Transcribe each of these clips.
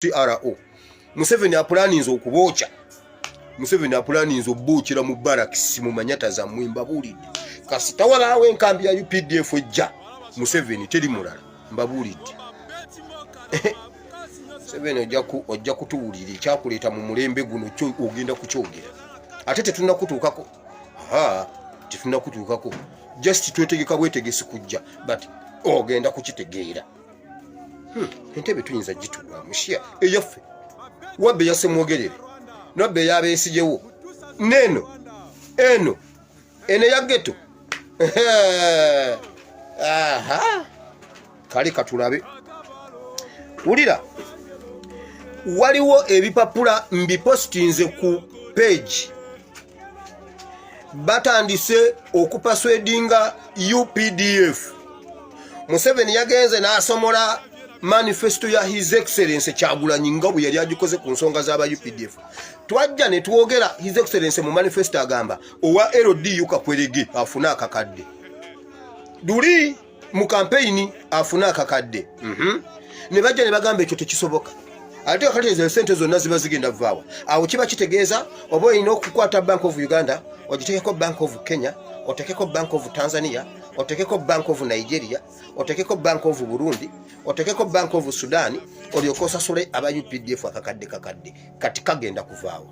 CRO. Museveni apulaninze okubocha. Museveni apulaninze obuukira mu barracks mu manyata za mwimba bulidde. Kasita walawe enkambi ya UPDF ejja. Museveni teri mulala mbabulidde. Museveni ojja kutuwulira ekyakuleeta mu mulembe guno kyo ogenda kukyogera. Ate tetunnakutuukako. Tetunnakutuukako. Just twetegeka bwetegesi kujja but ogenda kukitegeera. Entebe tuyinza gitula mushya eyaffe. Wabbe yasemwogerere. Nabbe yabeesijewo. Neno. Eno ya ghetto. Kali katulabe. Ulira. Waliwo ebipapula mbipostinze ku page. Batandise okupaswedinga UPDF. Museveni yagenze n'asomola manifesto ya His Excellency Kyagulanyi nga bwe yali agikoze ku nsonga z'aba UPDF. Twajja ne twogera His Excellency mu manifesto agamba owa LDU Kakwerege afuna akakadde. Duli mu campaign afuna akakadde. Ne bajja ne bagamba ekyo tekisoboka. Ate akati ezo sente zonna ziba zigenda vaawa. Awo kiba kitegeeza oba olina okukwata Bank of Uganda, ogitekeko Bank of Kenya, otekeko Bank of Tanzania, otekeko Bank of Nigeria, otekeko Bank of Burundi, otekeko Bank of Sudan, olyokosasule aba UPDF akakadde kati kagenda kuvaawa.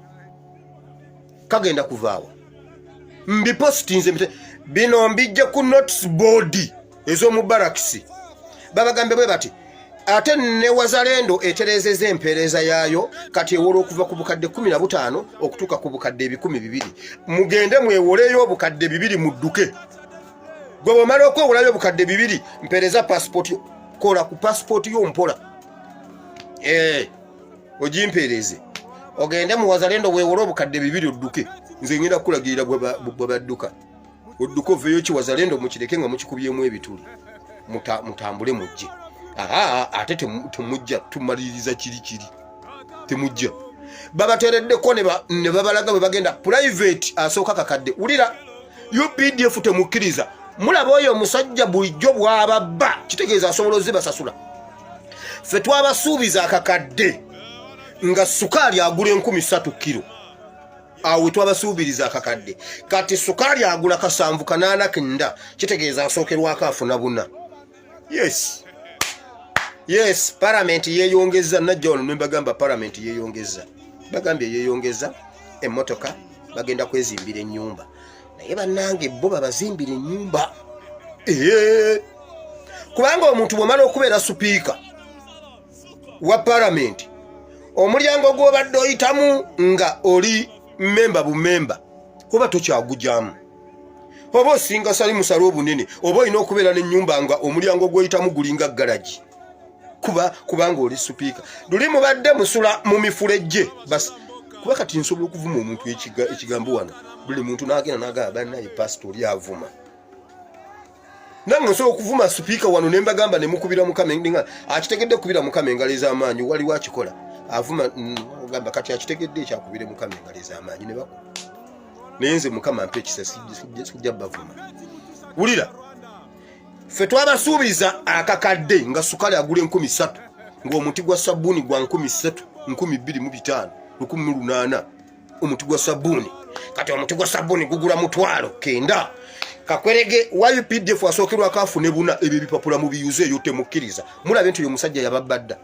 Kagenda kuvaawa. Mbipostinze bino mbijja ku notice board ezo mu barracks. Babagambe bwe bati ate ne wazalendo eterezeze empereza yayo kati ewolo okuva ku bukadde 15 okutuka ku bukadde 1200. Mugende mwewoleyo obukadde 200 mudduke. Gwe bw'omala okwewolayo obukadde 200 mpereza passport kola ku passport yo mpola. Ogimpereze. Ogende mu wazalendo weewole obukadde 200 odduke. Nze ngenda kulagirira bwe badduka. Odduko veyo ki wazalendo mukireke nga mukikubyemu ebituli. Mutambule mujje. Ate temujja tumaliriza kiri. Temujja. Babatereddeko ne babalaga bwe bagenda private asooka kakadde. Ulira UPDF temukkiriza. Mulaba oyo omusajja bulijjo bw'ababba kitegeeza asoboloze basasula. Ffe twabasuubiza akakadde nga sukaali agula 13 kilo. Awe twabasuubiriza akakadde. Kati sukaali agula kasanvu kanaana kenda kitegeeza asookerwako afuna buna. Yes, parliament yeyongeza najja ono nembagamba parliament yeyongeza. Bagambye yeyongeza emmotoka bagenda kwezimbira ennyumba. Naye bannange bo babazimbira ennyumba. Kubanga omuntu bw'omala okubeera supiika wa parliament, omulyango gw'obadde oyitamu nga oli memba bumemba, kuba tokyagujamu. Oba osinga sali musala obunene, oba olina okubeera n'ennyumba nga omulyango gw'oyitamu gulinga garagi. Kubanga oli supiika. Luli mubadde musula mu mifulejje basi. Kuba kati nsobola okuvuma omuntu ekigambo wano. Buli muntu n'agenda n'agamba bannaye pastor yavuma. Nange nsobola okuvuma supiika wano ne mbagamba ne mukubira Mukamenga akitegedde kubira Mukamenga ez'amaanyi waliwo akikola. Avuma ogamba kati akitegedde ekyakubire Mukamenga ez'amaanyi ne bako. Nenze Mukama ampe ekisa sijja bavuma. Wulira. Ffe twabasuubiza akakadde nga sukali agula 13 ng'omuti gwa sabbuuni gwa 13 2205 18 omuti gwa sabbuuni. Kati omuti gwa sabbuuni gugula 9,000. Kakwerege wa UPDF asookerwako afune buna ebyo bipapula mu biyuze eyo temukkiriza. Mulabe nti oyo musajja yababadda.